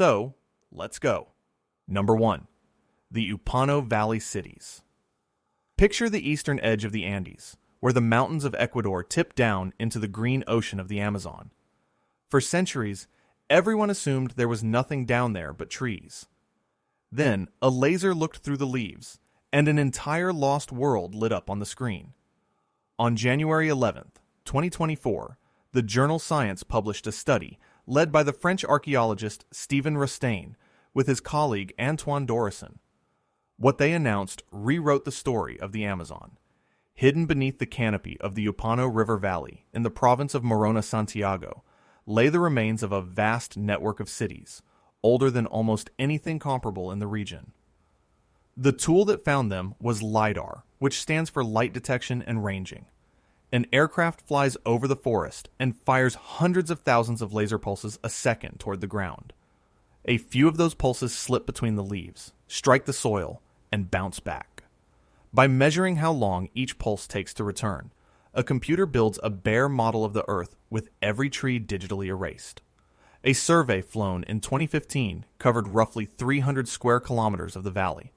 So, let's go. Number 1. The Upano Valley Cities. Picture the eastern edge of the Andes, where the mountains of Ecuador tip down into the green ocean of the Amazon. For centuries, everyone assumed there was nothing down there but trees. Then, a laser looked through the leaves, and an entire lost world lit up on the screen. On January 11th, 2024, the journal Science published a study led by the French archaeologist Stephen Rostaing with his colleague Antoine Dorison. What they announced rewrote the story of the Amazon. Hidden beneath the canopy of the Upano River Valley in the province of Morona Santiago lay the remains of a vast network of cities, older than almost anything comparable in the region. The tool that found them was LiDAR, which stands for Light Detection and Ranging. An aircraft flies over the forest and fires hundreds of thousands of laser pulses a second toward the ground. A few of those pulses slip between the leaves, strike the soil, and bounce back. By measuring how long each pulse takes to return, a computer builds a bare model of the Earth with every tree digitally erased. A survey flown in 2015 covered roughly 300 square kilometers of the valley.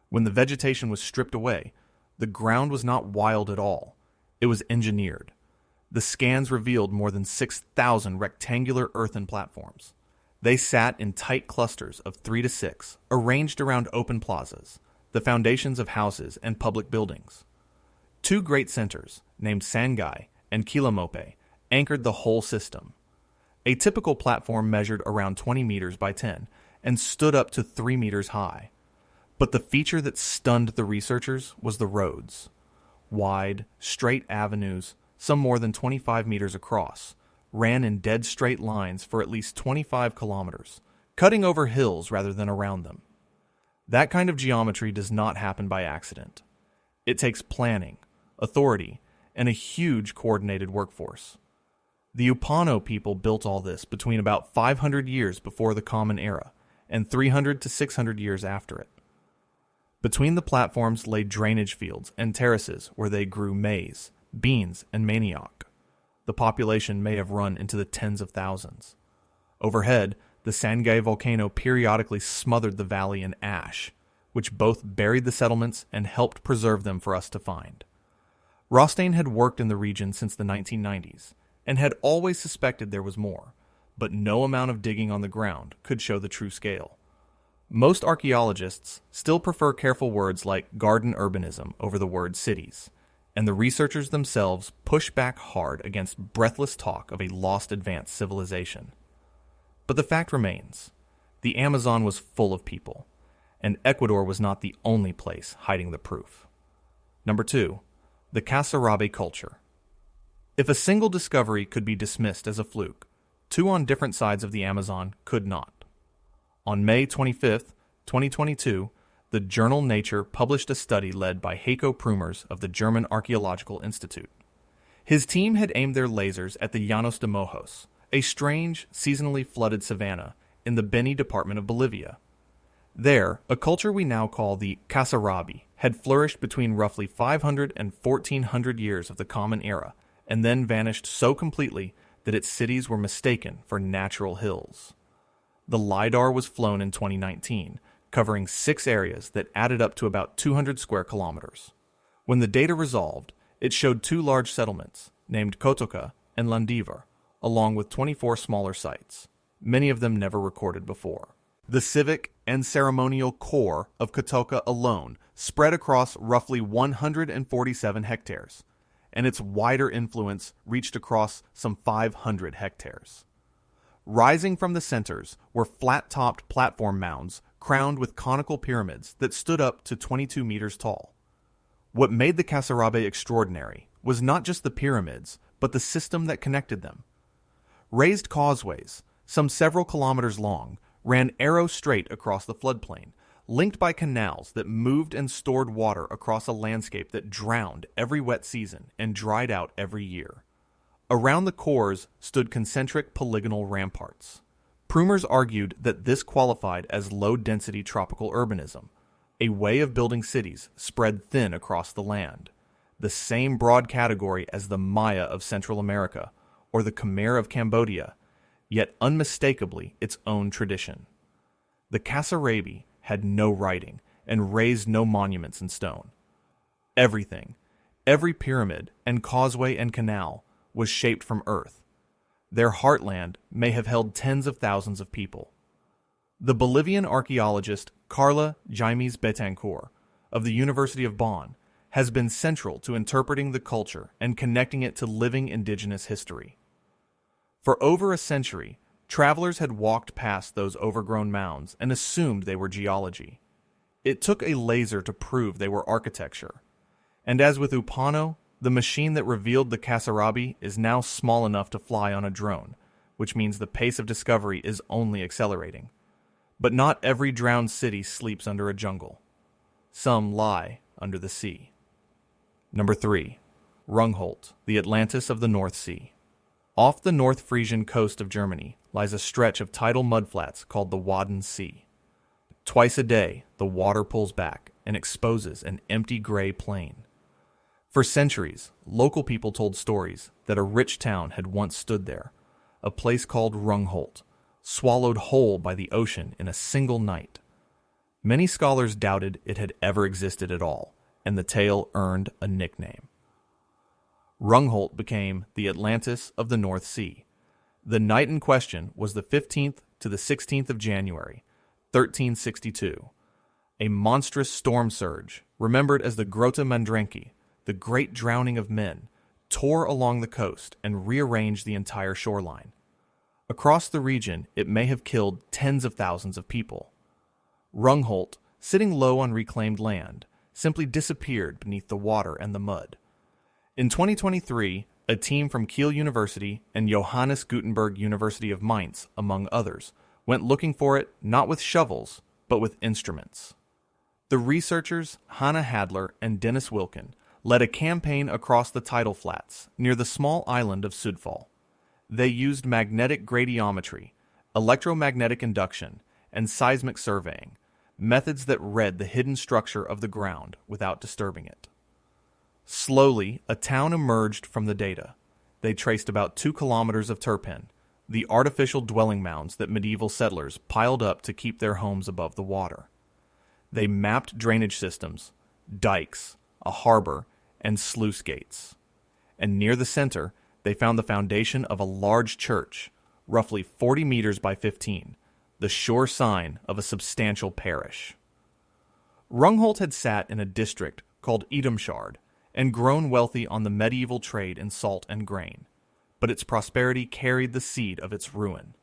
When the vegetation was stripped away, the ground was not wild at all. It was engineered. The scans revealed more than 6,000 rectangular earthen platforms. They sat in tight clusters of 3 to 6, arranged around open plazas, the foundations of houses and public buildings. Two great centers, named Sangay and Quilamope, anchored the whole system. A typical platform measured around 20 meters by 10 and stood up to 3 meters high. But the feature that stunned the researchers was the roads. Wide, straight avenues, some more than 25 meters across, ran in dead straight lines for at least 25 kilometers, cutting over hills rather than around them. That kind of geometry does not happen by accident. It takes planning, authority, and a huge coordinated workforce. The Upano people built all this between about 500 years before the Common Era and 300 to 600 years after it. Between the platforms lay drainage fields and terraces where they grew maize, beans, and manioc. The population may have run into the tens of thousands. Overhead, the Sangay volcano periodically smothered the valley in ash, which both buried the settlements and helped preserve them for us to find. Rostaing had worked in the region since the 1990s and had always suspected there was more, but no amount of digging on the ground could show the true scale. Most archaeologists still prefer careful words like garden urbanism over the word cities, and the researchers themselves push back hard against breathless talk of a lost advanced civilization. But the fact remains, the Amazon was full of people, and Ecuador was not the only place hiding the proof. Number 2, the Casarabe Culture. If a single discovery could be dismissed as a fluke, two on different sides of the Amazon could not. On May 25, 2022, the journal Nature published a study led by Heiko Prumers of the German Archaeological Institute. His team had aimed their lasers at the Llanos de Mojos, a strange, seasonally flooded savanna in the Beni department of Bolivia. There, a culture we now call the Casarabe had flourished between roughly 500 and 1400 years of the Common Era, and then vanished so completely that its cities were mistaken for natural hills. The LiDAR was flown in 2019, covering 6 areas that added up to about 200 square kilometers. When the data resolved, it showed 2 large settlements, named Cotoca and Landivar, along with 24 smaller sites, many of them never recorded before. The civic and ceremonial core of Cotoca alone spread across roughly 147 hectares, and its wider influence reached across some 500 hectares. Rising from the centers were flat-topped platform mounds crowned with conical pyramids that stood up to 22 meters tall. What made the Casarabe extraordinary was not just the pyramids, but the system that connected them. Raised causeways, some several kilometers long, ran arrow straight across the floodplain, linked by canals that moved and stored water across a landscape that drowned every wet season and dried out every year. Around the cores stood concentric polygonal ramparts. Prumers argued that this qualified as low-density tropical urbanism, a way of building cities spread thin across the land, the same broad category as the Maya of Central America or the Khmer of Cambodia, yet unmistakably its own tradition. The Casarabe had no writing and raised no monuments in stone. Everything, every pyramid and causeway and canal, was shaped from earth. Their heartland may have held tens of thousands of people. The Bolivian archaeologist Carla Jaimes Betancourt of the University of Bonn has been central to interpreting the culture and connecting it to living indigenous history. For over a century, travelers had walked past those overgrown mounds and assumed they were geology. It took a laser to prove they were architecture. And as with Upano, the machine that revealed the Casarabe is now small enough to fly on a drone, which means the pace of discovery is only accelerating. But not every drowned city sleeps under a jungle. Some lie under the sea. Number 3. Rungholt, the Atlantis of the North Sea. Off the North Frisian coast of Germany lies a stretch of tidal mudflats called the Wadden Sea. Twice a day, the water pulls back and exposes an empty gray plain. For centuries, local people told stories that a rich town had once stood there, a place called Rungholt, swallowed whole by the ocean in a single night. Many scholars doubted it had ever existed at all, and the tale earned a nickname. Rungholt became the Atlantis of the North Sea. The night in question was the 15th to the 16th of January, 1362. A monstrous storm surge, remembered as the Grota Mandrenki, the Great Drowning of Men, tore along the coast and rearranged the entire shoreline. Across the region, it may have killed tens of thousands of people. Rungholt, sitting low on reclaimed land, simply disappeared beneath the water and the mud. In 2023, a team from Kiel University and Johannes Gutenberg University of Mainz, among others, went looking for it not with shovels, but with instruments. The researchers, Hannah Hadler and Dennis Wilkin, led a campaign across the tidal flats near the small island of Sudfall. They used magnetic gradiometry, electromagnetic induction, and seismic surveying, methods that read the hidden structure of the ground without disturbing it. Slowly, a town emerged from the data. They traced about 2 kilometers of turpin, the artificial dwelling mounds that medieval settlers piled up to keep their homes above the water. They mapped drainage systems, dikes, a harbor, and sluice gates. And near the center, they found the foundation of a large church, roughly 40 meters by 15, the sure sign of a substantial parish. Rungholt had sat in a district called Edomshard and grown wealthy on the medieval trade in salt and grain, but its prosperity carried the seed of its ruin.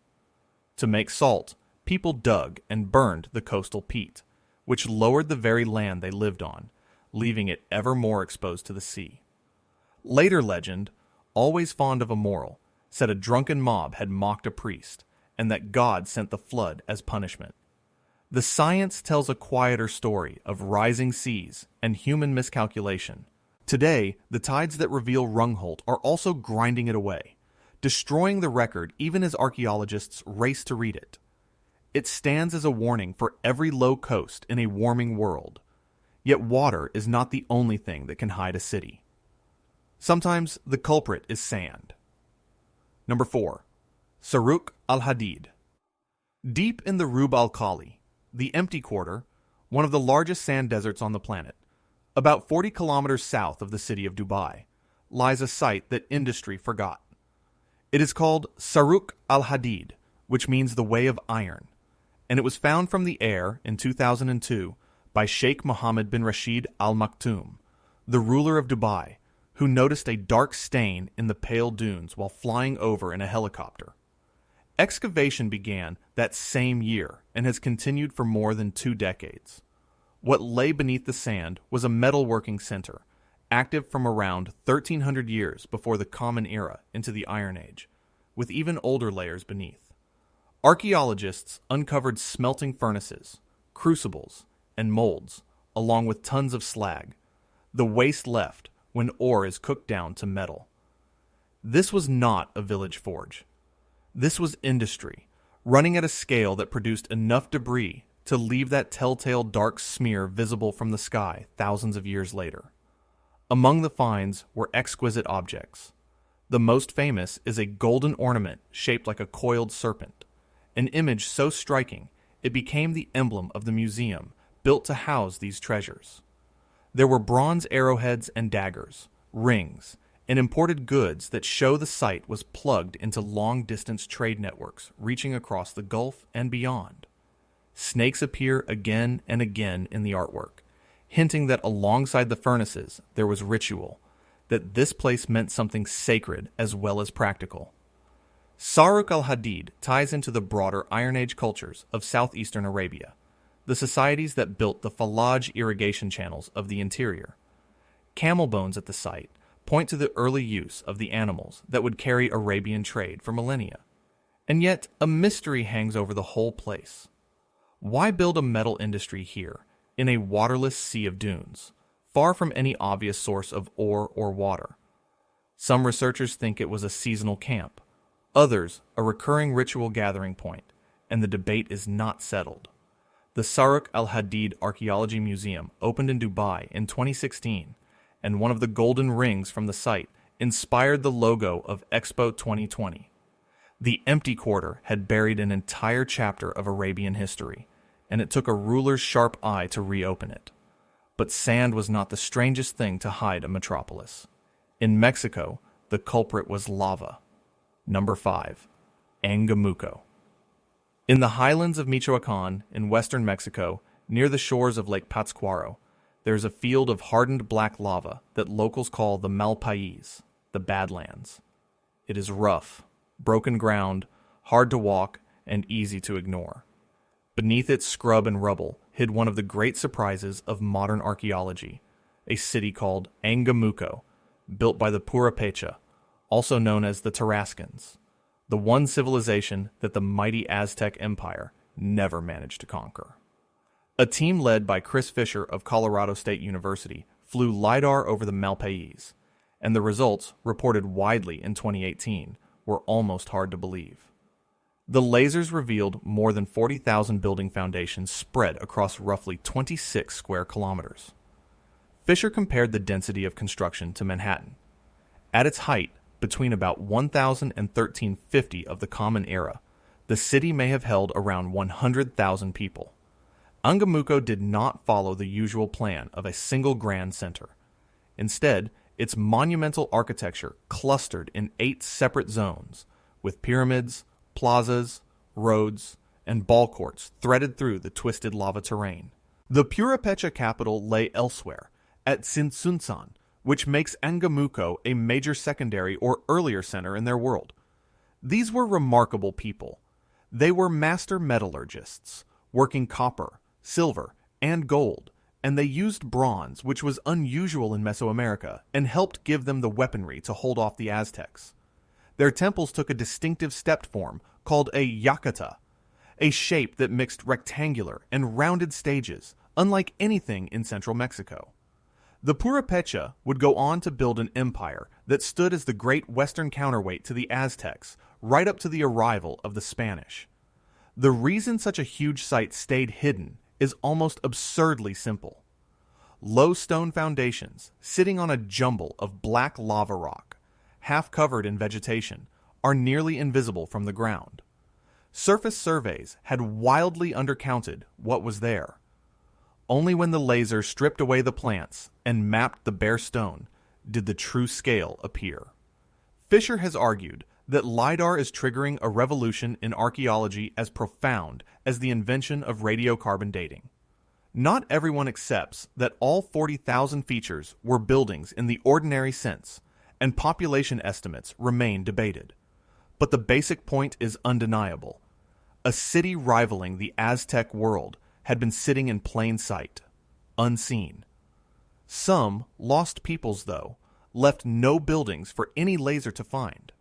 To make salt, people dug and burned the coastal peat, which lowered the very land they lived on, leaving it ever more exposed to the sea. Later legend, always fond of a moral, said a drunken mob had mocked a priest, and that God sent the flood as punishment. The science tells a quieter story of rising seas and human miscalculation. Today, the tides that reveal Rungholt are also grinding it away, destroying the record even as archaeologists race to read it. It stands as a warning for every low coast in a warming world. Yet water is not the only thing that can hide a city. Sometimes the culprit is sand. Number 4. Saruq Al-Hadid. Deep in the Rub al-Khali, the empty quarter, one of the largest sand deserts on the planet, about 40 kilometers south of the city of Dubai, lies a site that industry forgot. It is called Saruq Al-Hadid, which means the way of iron, and it was found from the air in 2002 by Sheikh Mohammed bin Rashid Al Maktoum, the ruler of Dubai, who noticed a dark stain in the pale dunes while flying over in a helicopter. Excavation began that same year and has continued for more than 2 decades. What lay beneath the sand was a metalworking center, active from around 1300 years before the Common Era into the Iron Age, with even older layers beneath. Archaeologists uncovered smelting furnaces, crucibles, and molds, along with tons of slag, the waste left when ore is cooked down to metal. This was not a village forge. This was industry, running at a scale that produced enough debris to leave that telltale dark smear visible from the sky thousands of years later. Among the finds were exquisite objects. The most famous is a golden ornament shaped like a coiled serpent, an image so striking it became the emblem of the museum built to house these treasures. There were bronze arrowheads and daggers, rings, and imported goods that show the site was plugged into long-distance trade networks reaching across the Gulf and beyond. Snakes appear again and again in the artwork, hinting that alongside the furnaces there was ritual, that this place meant something sacred as well as practical. Saruq Al-Hadid ties into the broader Iron Age cultures of southeastern Arabia, the societies that built the Falaj irrigation channels of the interior. Camel bones at the site point to the early use of the animals that would carry Arabian trade for millennia. And yet, a mystery hangs over the whole place. Why build a metal industry here, in a waterless sea of dunes, far from any obvious source of ore or water? Some researchers think it was a seasonal camp, others a recurring ritual gathering point, and the debate is not settled. The Saruq Al-Hadid Archeology Museum opened in Dubai in 2016, and one of the golden rings from the site inspired the logo of Expo 2020. The empty quarter had buried an entire chapter of Arabian history, and it took a ruler's sharp eye to reopen it. But sand was not the strangest thing to hide a metropolis. In Mexico, the culprit was lava. Number 5. Angamuco. In the highlands of Michoacán, in western Mexico, near the shores of Lake Pátzcuaro, there is a field of hardened black lava that locals call the Mal País, the Badlands. It is rough, broken ground, hard to walk, and easy to ignore. Beneath its scrub and rubble hid one of the great surprises of modern archaeology, a city called Angamuco, built by the Purépecha, also known as the Tarascans, the one civilization that the mighty Aztec Empire never managed to conquer. A team led by Chris Fisher of Colorado State University flew LiDAR over the Malpais, and the results, reported widely in 2018, were almost hard to believe. The lasers revealed more than 40,000 building foundations spread across roughly 26 square kilometers. Fisher compared the density of construction to Manhattan. At its height, between about 1,000 and 1350 of the Common Era, the city may have held around 100,000 people. Angamuco did not follow the usual plan of a single grand center. Instead, its monumental architecture clustered in 8 separate zones, with pyramids, plazas, roads, and ball courts threaded through the twisted lava terrain. The Purépecha capital lay elsewhere, at Tzintzuntzan, which makes Angamuco a major secondary or earlier center in their world. These were remarkable people. They were master metallurgists, working copper, silver, and gold, and they used bronze, which was unusual in Mesoamerica, and helped give them the weaponry to hold off the Aztecs. Their temples took a distinctive stepped form called a yacata, a shape that mixed rectangular and rounded stages, unlike anything in central Mexico. The Purépecha would go on to build an empire that stood as the great western counterweight to the Aztecs right up to the arrival of the Spanish. The reason such a huge site stayed hidden is almost absurdly simple. Low stone foundations, sitting on a jumble of black lava rock, half covered in vegetation, are nearly invisible from the ground. Surface surveys had wildly undercounted what was there. Only when the laser stripped away the plants and mapped the bare stone did the true scale appear. Fisher has argued that LiDAR is triggering a revolution in archaeology as profound as the invention of radiocarbon dating. Not everyone accepts that all 40,000 features were buildings in the ordinary sense, and population estimates remain debated. But the basic point is undeniable. A city rivaling the Aztec world had been sitting in plain sight, unseen. Some lost peoples, though, left no buildings for any laser to find.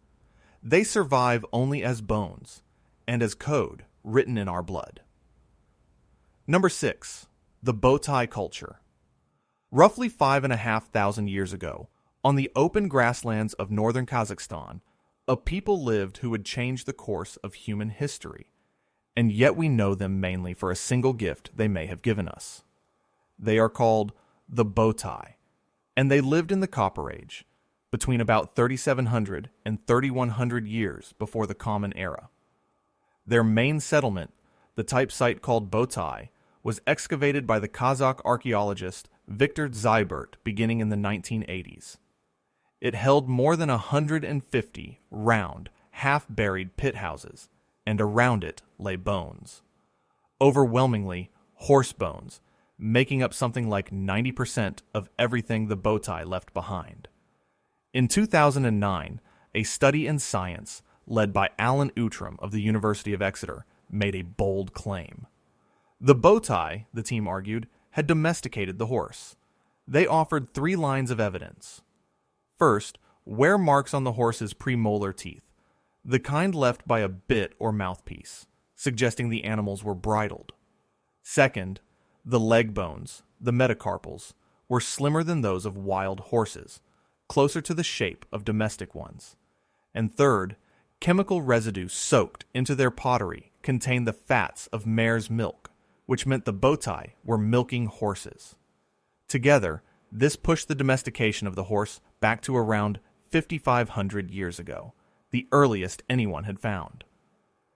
They survive only as bones, and as code written in our blood. Number 6. The Botai Culture. Roughly 5,500 years ago, on the open grasslands of northern Kazakhstan, a people lived who would change the course of human history, and yet we know them mainly for a single gift they may have given us. They are called the Botai, and they lived in the Copper Age, between about 3,700 and 3,100 years before the Common Era. Their main settlement, The type site called Botai was excavated by the Kazakh archaeologist Viktor Zybert beginning in the 1980s. It held more than 150 round, half-buried pit houses, and around it lay bones. Overwhelmingly, horse bones, making up something like 90% of everything the Botai left behind. In 2009, a study in science led by Alan Outram of the University of Exeter made a bold claim. The Botai, the team argued, had domesticated the horse. They offered 3 lines of evidence. First, wear marks on the horse's premolar teeth, the kind left by a bit or mouthpiece, suggesting the animals were bridled. Second, the leg bones, the metacarpals, were slimmer than those of wild horses, closer to the shape of domestic ones. And third, chemical residue soaked into their pottery contained the fats of mare's milk, which meant the Botai were milking horses. Together, this pushed the domestication of the horse back to around 5,500 years ago, the earliest anyone had found.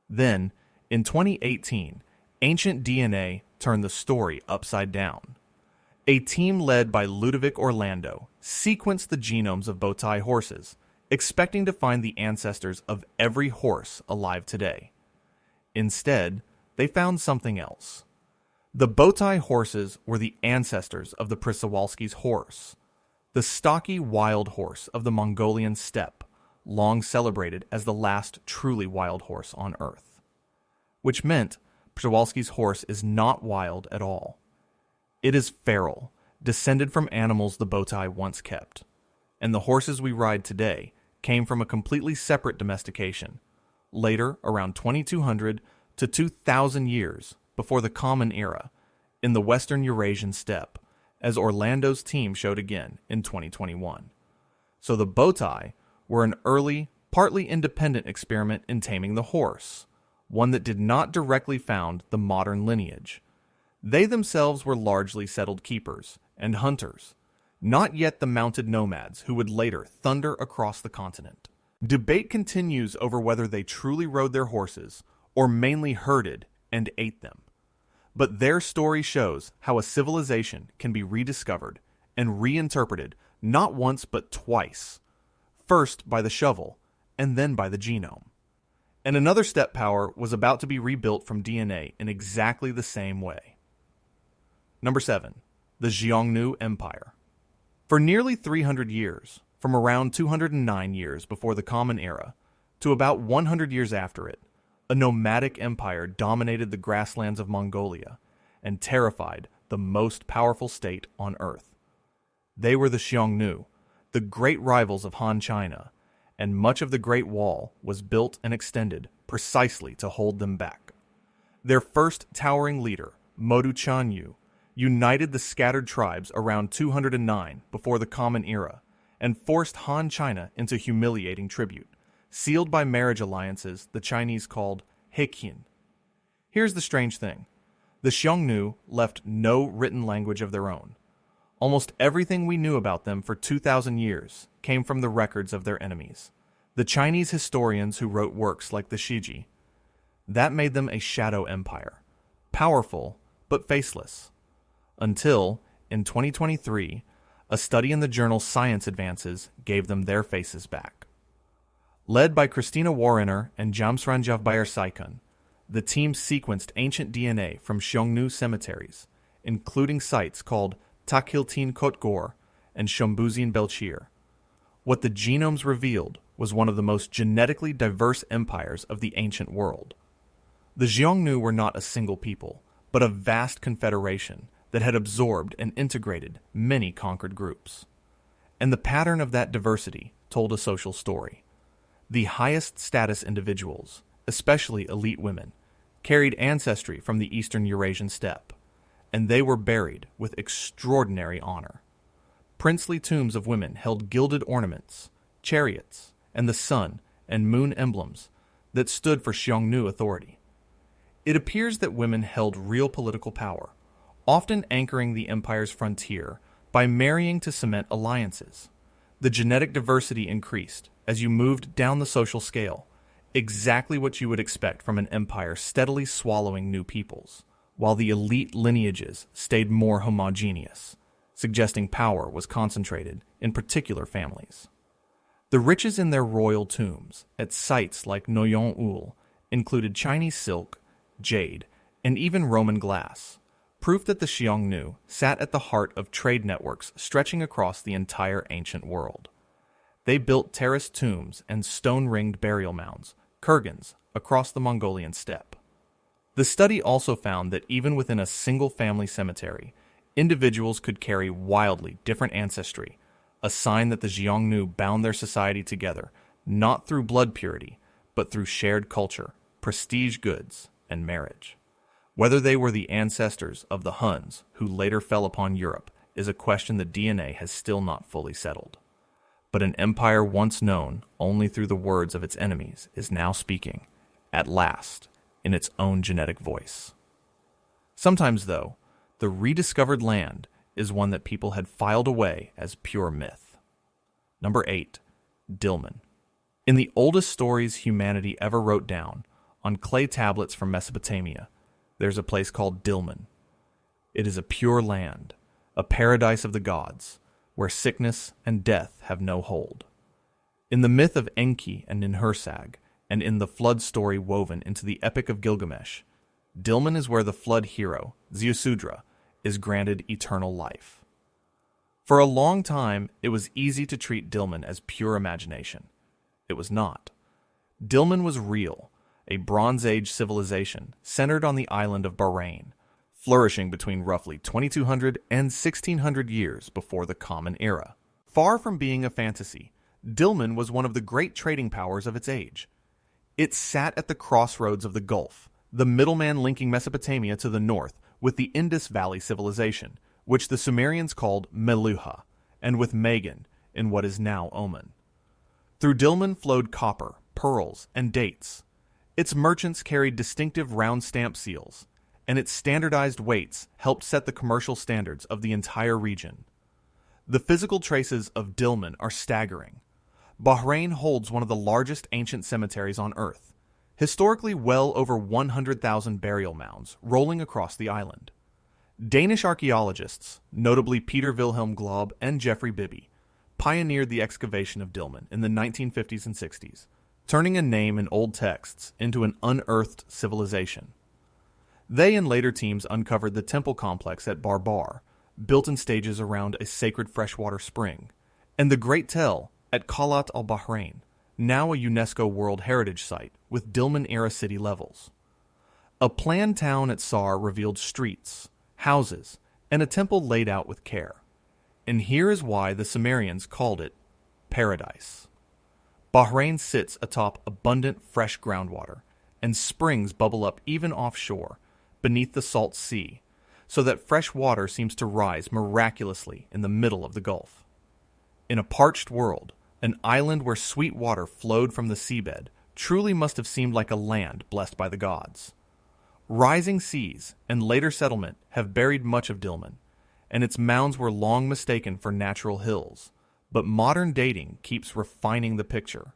Then, in 2018, ancient DNA turned the story upside down. A team led by Ludovic Orlando sequenced the genomes of Botai horses, expecting to find the ancestors of every horse alive today. Instead, they found something else. The Botai horses were the ancestors of the Przewalski's horse, the stocky wild horse of the Mongolian steppe, long celebrated as the last truly wild horse on Earth. Which meant Przewalski's horse is not wild at all. It is feral, descended from animals the Botai once kept. And the horses we ride today came from a completely separate domestication, later around 2200 to 2000 years before the Common Era, in the western Eurasian steppe, as Orlando's team showed again in 2021. So the Botai were an early, partly independent experiment in taming the horse, one that did not directly found the modern lineage. They themselves were largely settled keepers and hunters, not yet the mounted nomads who would later thunder across the continent. Debate continues over whether they truly rode their horses or mainly herded and ate them. But their story shows how a civilization can be rediscovered and reinterpreted not once but twice, first by the shovel and then by the genome. And another steppe power was about to be rebuilt from DNA in exactly the same way. Number 7. The Xiongnu Empire. For nearly 300 years, from around 209 years before the Common Era to about 100 years after it, a nomadic empire dominated the grasslands of Mongolia and terrified the most powerful state on Earth. They were the Xiongnu, the great rivals of Han China, and much of the Great Wall was built and extended precisely to hold them back. Their first towering leader, Modu Chanyu, united the scattered tribes around 209 before the Common Era and forced Han China into humiliating tribute, sealed by marriage alliances the Chinese called Heqin. Here's the strange thing. The Xiongnu left no written language of their own. Almost everything we knew about them for 2,000 years came from the records of their enemies, the Chinese historians who wrote works like the Shiji. That made them a shadow empire, powerful but faceless. Until, in 2023, a study in the journal Science Advances gave them their faces back. Led by Christina Warrener and Jamsran Javbayar-Saikun, the team sequenced ancient DNA from Xiongnu cemeteries, including sites called Takhiltin Kotgor and Shombuzin Belchir. What the genomes revealed was one of the most genetically diverse empires of the ancient world. The Xiongnu were not a single people, but a vast confederation that had absorbed and integrated many conquered groups. And the pattern of that diversity told a social story. The highest status individuals, especially elite women, carried ancestry from the eastern Eurasian steppe, and they were buried with extraordinary honor. Princely tombs of women held gilded ornaments, chariots, and the sun and moon emblems that stood for Xiongnu authority. It appears that women held real political power, often anchoring the empire's frontier by marrying to cement alliances. The genetic diversity increased as you moved down the social scale, Exactly what you would expect from an empire steadily swallowing new peoples, while the elite lineages stayed more homogeneous, suggesting power was concentrated in particular families. The riches in their royal tombs at sites like Noyon-Ul included Chinese silk, jade, and even Roman glass, proof that the Xiongnu sat at the heart of trade networks stretching across the entire ancient world. They built terraced tombs and stone-ringed burial mounds, kurgans, across the Mongolian steppe. The study also found that even within a single family cemetery, individuals could carry wildly different ancestry, a sign that the Xiongnu bound their society together, not through blood purity, but through shared culture, prestige goods, and marriage. Whether they were the ancestors of the Huns who later fell upon Europe is a question the DNA has still not fully settled. But an empire once known only through the words of its enemies is now speaking, at last, in its own genetic voice. Sometimes, though, the rediscovered land is one that people had filed away as pure myth. Number 8. Dilmun. In the oldest stories humanity ever wrote down, on clay tablets from Mesopotamia, there's a place called Dilmun. It is a pure land, a paradise of the gods, where sickness and death have no hold. In the myth of Enki and Ninhursag, and in the flood story woven into the Epic of Gilgamesh, Dilmun is where the flood hero, Ziusudra, is granted eternal life. For a long time, it was easy to treat Dilmun as pure imagination. It was not. Dilmun was real, a Bronze Age civilization centered on the island of Bahrain, flourishing between roughly 2200 and 1600 years before the Common Era. Far from being a fantasy, Dilmun was one of the great trading powers of its age. It sat at the crossroads of the Gulf, the middleman linking Mesopotamia to the north with the Indus Valley civilization, which the Sumerians called Meluha, and with Magan in what is now Oman. Through Dilmun flowed copper, pearls, and dates. Its merchants carried distinctive round stamp seals, and its standardized weights helped set the commercial standards of the entire region. The physical traces of Dilmun are staggering. Bahrain holds one of the largest ancient cemeteries on Earth, historically well over 100,000 burial mounds rolling across the island. Danish archaeologists, notably Peter Wilhelm Glob and Geoffrey Bibby, pioneered the excavation of Dilmun in the 1950s and 60s, turning a name in old texts into an unearthed civilization. They and later teams uncovered the temple complex at Barbar, built in stages around a sacred freshwater spring, and the Great Tell at Qalat al-Bahrain, now a UNESCO World Heritage Site with Dilmun-era city levels. A planned town at Sar revealed streets, houses, and a temple laid out with care. And here is why the Sumerians called it paradise. Bahrain sits atop abundant fresh groundwater, and springs bubble up even offshore, beneath the salt sea, so that fresh water seems to rise miraculously in the middle of the Gulf. In a parched world, an island where sweet water flowed from the seabed truly must have seemed like a land blessed by the gods. Rising seas and later settlement have buried much of Dilmun, and its mounds were long mistaken for natural hills, but modern dating keeps refining the picture.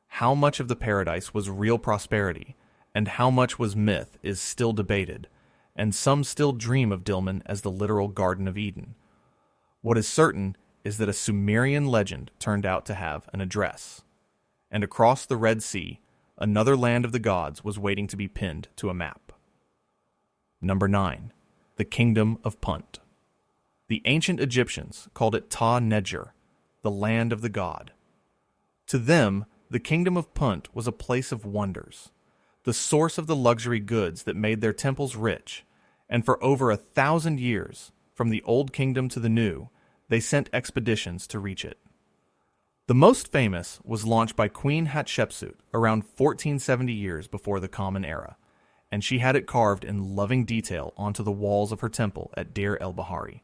How much of the paradise was real prosperity, and how much was myth is still debated, and some still dream of Dilmun as the literal Garden of Eden. What is certain is that a Sumerian legend turned out to have an address, and across the Red Sea, another land of the gods was waiting to be pinned to a map. Number 9. The Kingdom of Punt. The ancient Egyptians called it Ta-Nedjer, the land of the god. To them, the Kingdom of Punt was a place of wonders, the source of the luxury goods that made their temples rich, and for over 1,000 years, from the Old Kingdom to the New, they sent expeditions to reach it. The most famous was launched by Queen Hatshepsut around 1470 years before the Common Era, and she had it carved in loving detail onto the walls of her temple at Deir el-Bahari.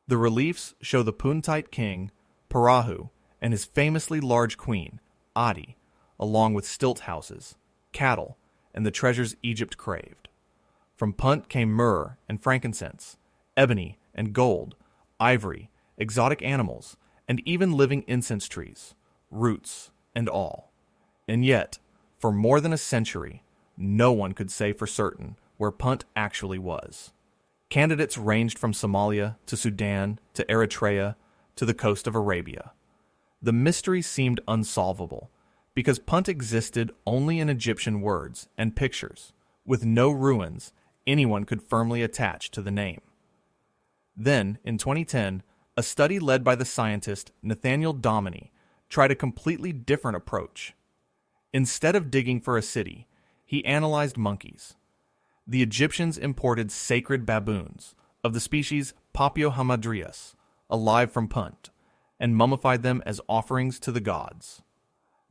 The reliefs show the Puntite king, Parahu, and his famously large queen, Adi, along with stilt houses, cattle, and the treasures Egypt craved. From Punt came myrrh and frankincense, ebony and gold, ivory, exotic animals, and even living incense trees, roots and all. And yet, For more than a century, no one could say for certain where Punt actually was. Candidates ranged from Somalia to Sudan to Eritrea to the coast of Arabia. The mystery seemed unsolvable because Punt existed only in Egyptian words and pictures, with no ruins anyone could firmly attach to the name. Then, in 2010, a study led by the scientist Nathaniel Dominy tried a completely different approach. Instead of digging for a city, he analyzed monkeys. The Egyptians imported sacred baboons of the species Papio hamadryas, alive from Punt, and mummified them as offerings to the gods.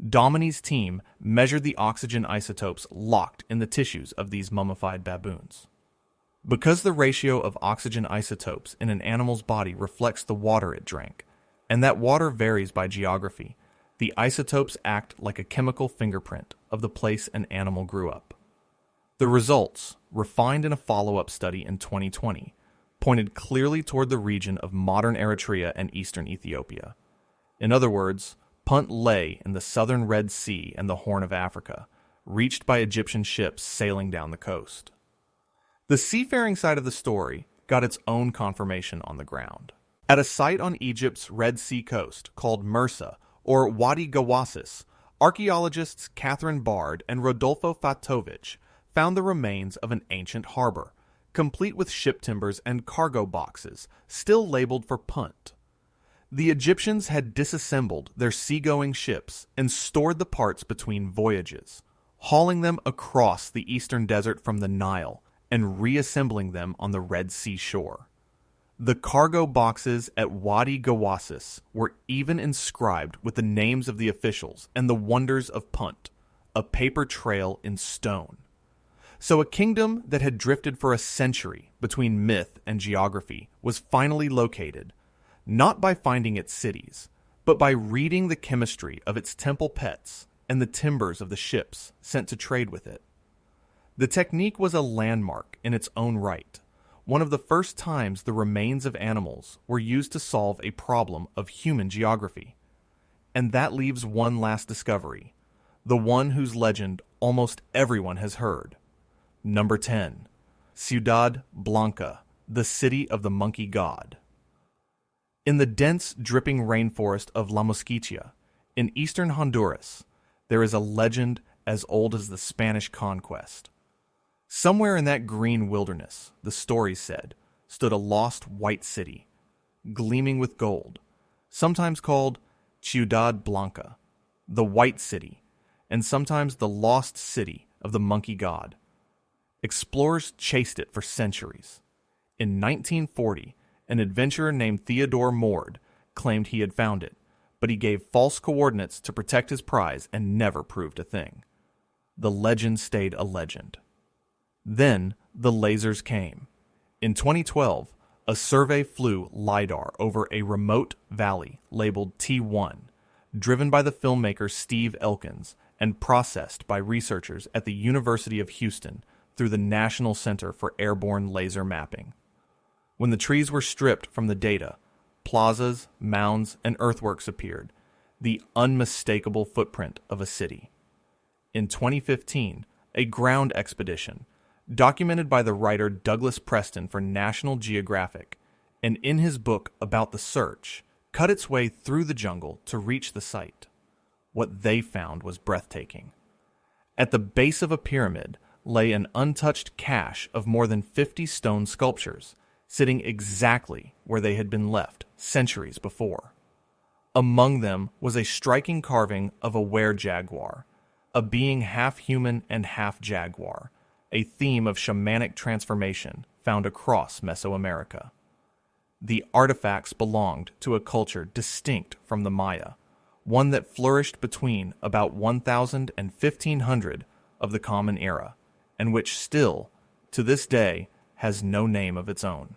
Dominy's team measured the oxygen isotopes locked in the tissues of these mummified baboons. Because the ratio of oxygen isotopes in an animal's body reflects the water it drank, and that water varies by geography, the isotopes act like a chemical fingerprint of the place an animal grew up. The results, refined in a follow-up study in 2020, pointed clearly toward the region of modern Eritrea and eastern Ethiopia. In other words, Punt lay in the southern Red Sea and the Horn of Africa, reached by Egyptian ships sailing down the coast. The seafaring side of the story got its own confirmation on the ground. At a site on Egypt's Red Sea coast called Mursa, or Wadi Gawasis, archaeologists Catherine Bard and Rodolfo Fatovich found the remains of an ancient harbor, complete with ship timbers and cargo boxes, still labeled for Punt. The Egyptians had disassembled their seagoing ships and stored the parts between voyages, hauling them across the eastern desert from the Nile and reassembling them on the Red Sea shore. The cargo boxes at Wadi Gawasis were even inscribed with the names of the officials and the wonders of Punt, a paper trail in stone. So a kingdom that had drifted for a century between myth and geography was finally located, not by finding its cities, but by reading the chemistry of its temple pets and the timbers of the ships sent to trade with it. The technique was a landmark in its own right, one of the first times the remains of animals were used to solve a problem of human geography. And that leaves one last discovery, the one whose legend almost everyone has heard. Number 10. Ciudad Blanca, the city of the monkey god. In the dense, dripping rainforest of La Mosquitia, in eastern Honduras, there is a legend as old as the Spanish conquest. Somewhere in that green wilderness, the story said, stood a lost white city, gleaming with gold, sometimes called Ciudad Blanca, the White City, and sometimes the Lost City of the Monkey God. Explorers chased it for centuries. In 1940, an adventurer named Theodore Mord claimed he had found it, but he gave false coordinates to protect his prize and never proved a thing. The legend stayed a legend. Then the lasers came. In 2012, a survey flew LiDAR over a remote valley labeled T1, driven by the filmmaker Steve Elkins and processed by researchers at the University of Houston through the National Center for Airborne Laser Mapping. When the trees were stripped from the data, plazas, mounds, and earthworks appeared, the unmistakable footprint of a city. In 2015, a ground expedition, documented by the writer Douglas Preston for National Geographic, and in his book about the search, cut its way through the jungle to reach the site. What they found was breathtaking. At the base of a pyramid lay an untouched cache of more than 50 stone sculptures, sitting exactly where they had been left centuries before. Among them was a striking carving of a were-jaguar, a being half human and half jaguar, a theme of shamanic transformation found across Mesoamerica. The artifacts belonged to a culture distinct from the Maya, one that flourished between about 1000 and 1500 of the Common Era, and which still, to this day, has no name of its own.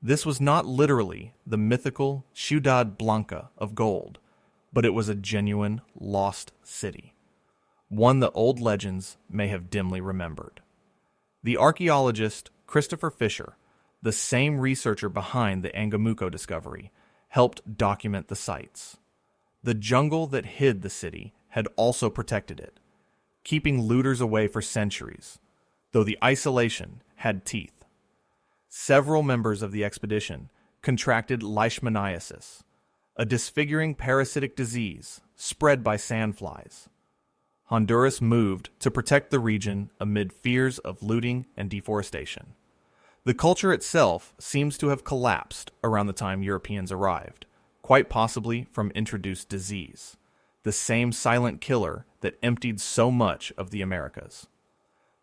This was not literally the mythical Ciudad Blanca of gold, but it was a genuine lost city, one that old legends may have dimly remembered. The archaeologist Christopher Fisher, the same researcher behind the Angamuco discovery, helped document the sites. The jungle that hid the city had also protected it, keeping looters away for centuries, though the isolation had teeth. Several members of the expedition contracted leishmaniasis, a disfiguring parasitic disease spread by sandflies. Honduras moved to protect the region amid fears of looting and deforestation. The culture itself seems to have collapsed around the time Europeans arrived, quite possibly from introduced disease, the same silent killer that emptied so much of the Americas.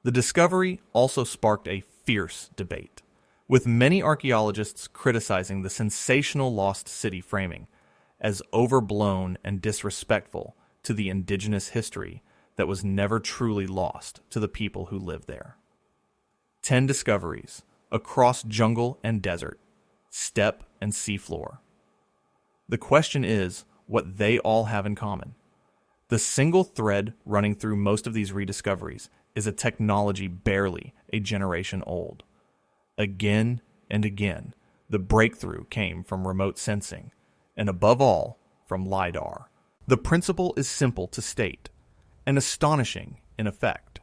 The discovery also sparked a fierce debate, with many archaeologists criticizing the sensational lost city framing as overblown and disrespectful to the indigenous history that was never truly lost to the people who lived there. 10 discoveries across jungle and desert, steppe and seafloor. The question is what they all have in common. The single thread running through most of these rediscoveries is a technology barely a generation old. Again and again, the breakthrough came from remote sensing, and above all, from LiDAR. The principle is simple to state, and astonishing in effect.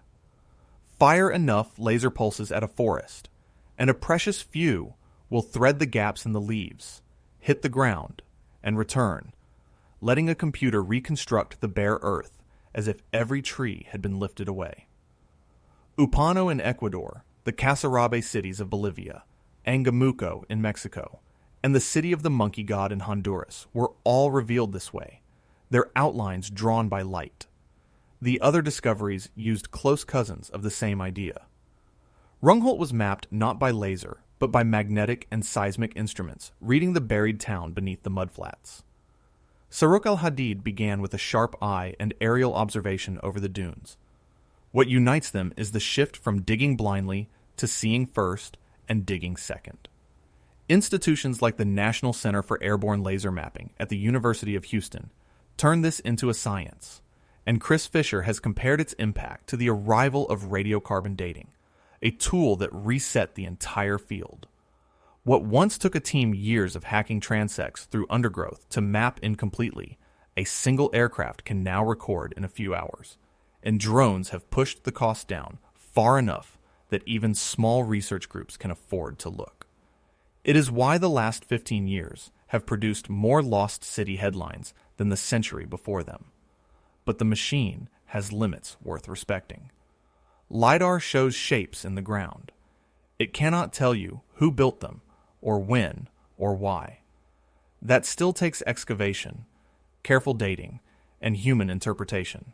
Fire enough laser pulses at a forest, and a precious few will thread the gaps in the leaves, hit the ground, and return, letting a computer reconstruct the bare earth as if every tree had been lifted away. Upano in Ecuador, the Casarabe cities of Bolivia, Angamuco in Mexico, and the city of the monkey god in Honduras were all revealed this way, their outlines drawn by light. The other discoveries used close cousins of the same idea. Rungholt was mapped not by laser, but by magnetic and seismic instruments, reading the buried town beneath the mudflats. Saruq Al-Hadid began with a sharp eye and aerial observation over the dunes. What unites them is the shift from digging blindly to seeing first and digging second. Institutions like the National Center for Airborne Laser Mapping at the University of Houston turned this into a science, and Chris Fisher has compared its impact to the arrival of radiocarbon dating, a tool that reset the entire field. What once took a team years of hacking transects through undergrowth to map incompletely, a single aircraft can now record in a few hours, and drones have pushed the cost down far enough that even small research groups can afford to look. It is why the last 15 years have produced more lost city headlines than the century before them. But the machine has limits worth respecting. LiDAR shows shapes in the ground. It cannot tell you who built them, or when, or why. That still takes excavation, careful dating, and human interpretation.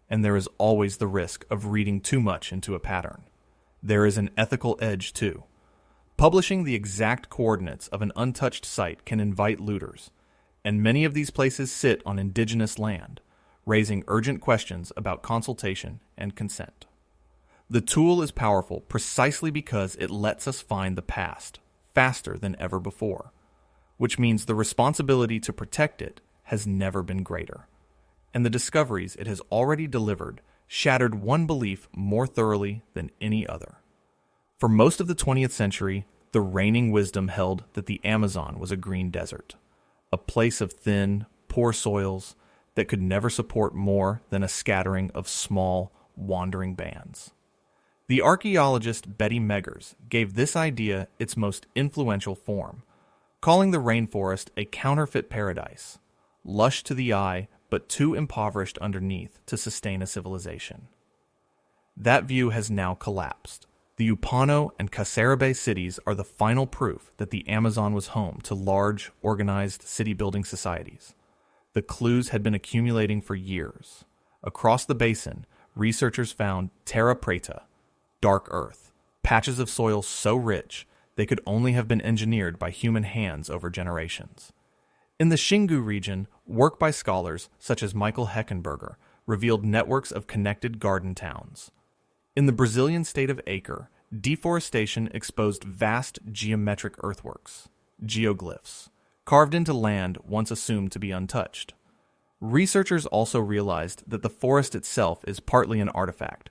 And there is always the risk of reading too much into a pattern. There is an ethical edge, too. Publishing the exact coordinates of an untouched site can invite looters, and many of these places sit on indigenous land, raising urgent questions about consultation and consent. The tool is powerful precisely because it lets us find the past faster than ever before, which means the responsibility to protect it has never been greater. And the discoveries it has already delivered shattered one belief more thoroughly than any other. For most of the 20th century, the reigning wisdom held that the Amazon was a green desert, a place of thin, poor soils that could never support more than a scattering of small, wandering bands. The archaeologist Betty Meggers gave this idea its most influential form, calling the rainforest a counterfeit paradise, lush to the eye but too impoverished underneath to sustain a civilization. That view has now collapsed. The Upano and Casarabe cities are the final proof that the Amazon was home to large, organized city-building societies. The clues had been accumulating for years. Across the basin, researchers found terra preta, dark earth, patches of soil so rich they could only have been engineered by human hands over generations. In the Xiongnu region, work by scholars such as Michael Heckenberger revealed networks of connected garden towns. In the Brazilian state of Acre, deforestation exposed vast geometric earthworks, geoglyphs, carved into land once assumed to be untouched. Researchers also realized that the forest itself is partly an artifact,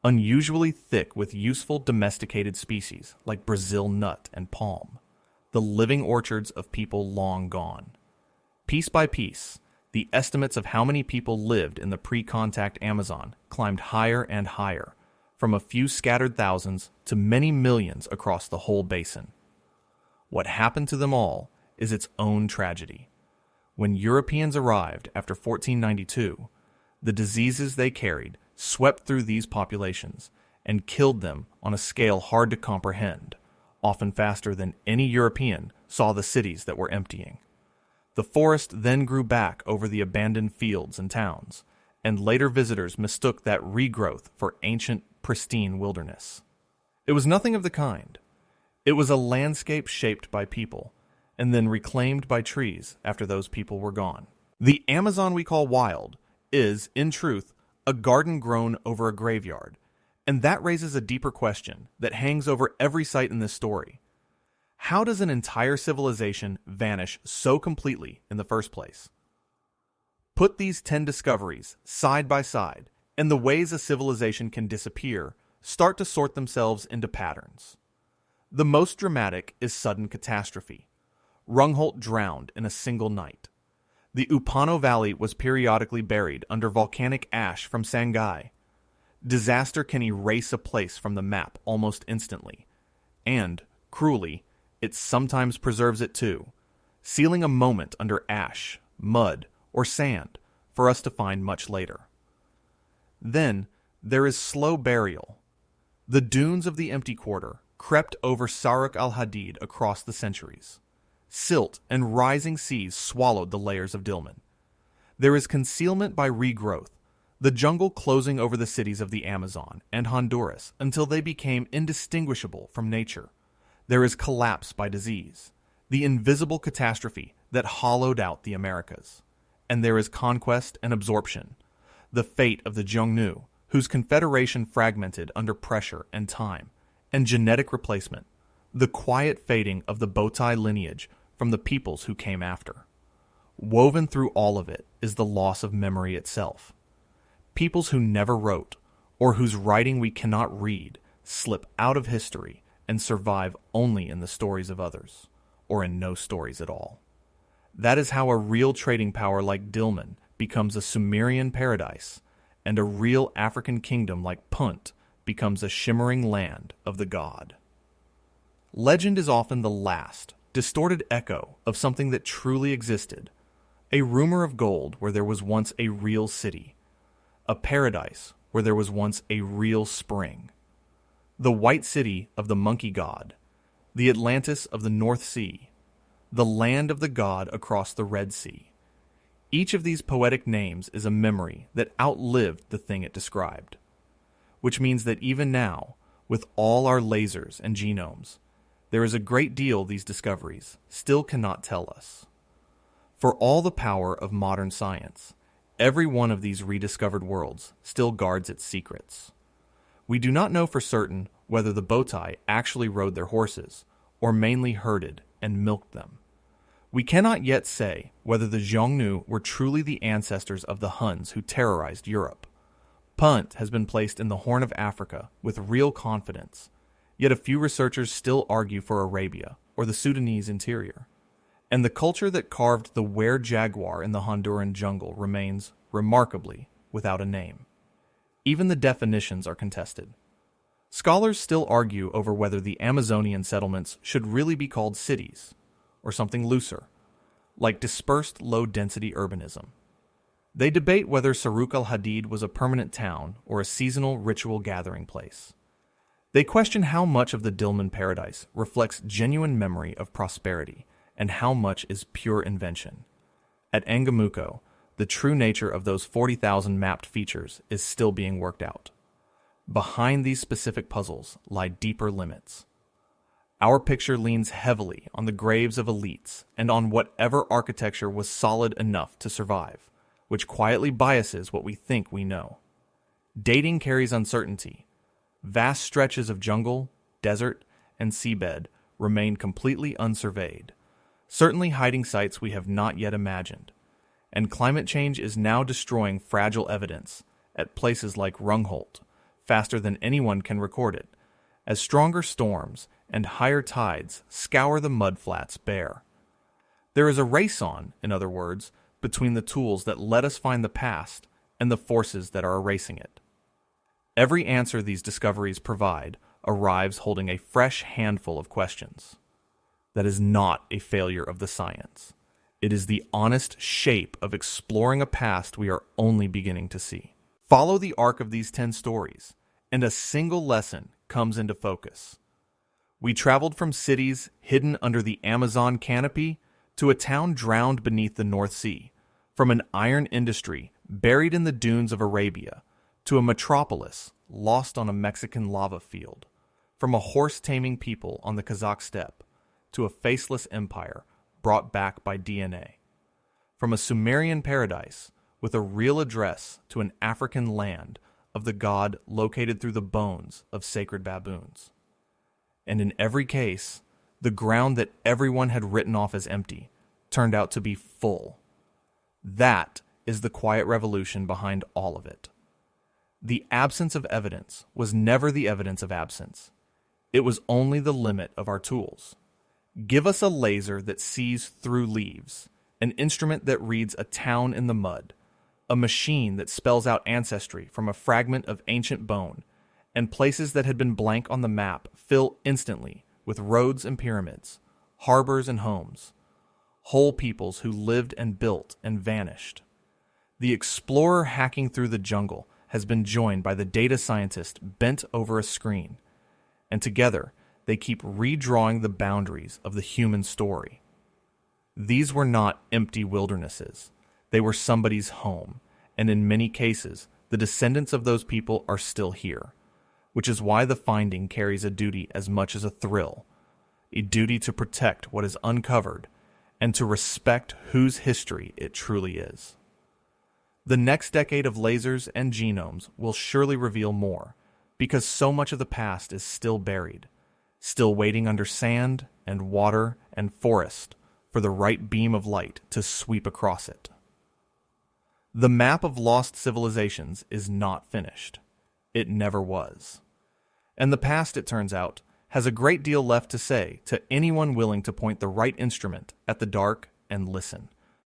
unusually thick with useful domesticated species like Brazil nut and palm, the living orchards of people long gone. Piece by piece, the estimates of how many people lived in the pre-contact Amazon climbed higher and higher, from a few scattered thousands to many millions across the whole basin. What happened to them all is its own tragedy. When Europeans arrived after 1492, the diseases they carried swept through these populations and killed them on a scale hard to comprehend, often faster than any European saw the cities that were emptying. The forest then grew back over the abandoned fields and towns, and later visitors mistook that regrowth for ancient, pristine wilderness. It was nothing of the kind. It was a landscape shaped by people, and then reclaimed by trees after those people were gone. The Amazon we call wild is, in truth, a garden grown over a graveyard, and that raises a deeper question that hangs over every site in this story. How does an entire civilization vanish so completely in the first place? Put these 10 discoveries side by side, and the ways a civilization can disappear start to sort themselves into patterns. The most dramatic is sudden catastrophe. Rungholt drowned in a single night. The Upano Valley was periodically buried under volcanic ash from Sangai. Disaster can erase a place from the map almost instantly, and, cruelly, it sometimes preserves it too, sealing a moment under ash, mud, or sand for us to find much later. Then, there is slow burial. The dunes of the empty quarter crept over Saruq Al-Hadid across the centuries. Silt and rising seas swallowed the layers of Dilmun. There is concealment by regrowth, the jungle closing over the cities of the Amazon and Honduras until they became indistinguishable from nature. There is collapse by disease, the invisible catastrophe that hollowed out the Americas. And there is conquest and absorption, the fate of the Xiongnu, whose confederation fragmented under pressure and time, and genetic replacement, the quiet fading of the Botai lineage from the peoples who came after. Woven through all of it is the loss of memory itself. Peoples who never wrote, or whose writing we cannot read, slip out of history and survive only in the stories of others, or in no stories at all. That is how a real trading power like Dilmun becomes a Sumerian paradise, and a real African kingdom like Punt becomes a shimmering land of the god. Legend is often the last, distorted echo of something that truly existed, a rumor of gold where there was once a real city, a paradise where there was once a real spring, the white city of the monkey god, the Atlantis of the North Sea, the land of the god across the Red Sea. Each of these poetic names is a memory that outlived the thing it described, which means that even now, with all our lasers and genomes, there is a great deal these discoveries still cannot tell us. For all the power of modern science, every one of these rediscovered worlds still guards its secrets. We do not know for certain whether the Botai actually rode their horses, or mainly herded and milked them. We cannot yet say whether the Xiongnu were truly the ancestors of the Huns who terrorized Europe. Punt has been placed in the Horn of Africa with real confidence, yet a few researchers still argue for Arabia or the Sudanese interior. And the culture that carved the were-jaguar in the Honduran jungle remains, remarkably, without a name. Even the definitions are contested. Scholars still argue over whether the Amazonian settlements should really be called cities, or something looser, like dispersed low-density urbanism. They debate whether Saruq Al-Hadid was a permanent town or a seasonal ritual gathering place. They question how much of the Dilmun paradise reflects genuine memory of prosperity and how much is pure invention. At Angamuco, the true nature of those 40,000 mapped features is still being worked out. Behind these specific puzzles lie deeper limits. Our picture leans heavily on the graves of elites and on whatever architecture was solid enough to survive, which quietly biases what we think we know. Dating carries uncertainty. Vast stretches of jungle, desert, and seabed remain completely unsurveyed, certainly hiding sites we have not yet imagined. And climate change is now destroying fragile evidence at places like Rungholt faster than anyone can record it, as stronger storms and higher tides scour the mudflats bare. There is a race on, in other words, between the tools that let us find the past and the forces that are erasing it. Every answer these discoveries provide arrives holding a fresh handful of questions. That is not a failure of the science. It is the honest shape of exploring a past we are only beginning to see. Follow the arc of these 10 stories, and a single lesson comes into focus. We traveled from cities hidden under the Amazon canopy to a town drowned beneath the North Sea, from an iron industry buried in the dunes of Arabia to a metropolis lost on a Mexican lava field, from a horse-taming people on the Kazakh steppe to a faceless empire brought back by DNA, from a Sumerian paradise with a real address to an African land of the god located through the bones of sacred baboons. And in every case, the ground that everyone had written off as empty turned out to be full. That is the quiet revolution behind all of it. The absence of evidence was never the evidence of absence. It was only the limit of our tools. Give us a laser that sees through leaves, an instrument that reads a town in the mud, a machine that spells out ancestry from a fragment of ancient bone, and places that had been blank on the map fill instantly with roads and pyramids, harbors and homes, whole peoples who lived and built and vanished. The explorer hacking through the jungle has been joined by the data scientist bent over a screen, and together they keep redrawing the boundaries of the human story. These were not empty wildernesses. They were somebody's home, and in many cases, the descendants of those people are still here, which is why the finding carries a duty as much as a thrill, a duty to protect what is uncovered and to respect whose history it truly is. The next decade of lasers and genomes will surely reveal more, because so much of the past is still buried, still waiting under sand and water and forest for the right beam of light to sweep across it. The map of lost civilizations is not finished. It never was. And the past, it turns out, has a great deal left to say to anyone willing to point the right instrument at the dark and listen.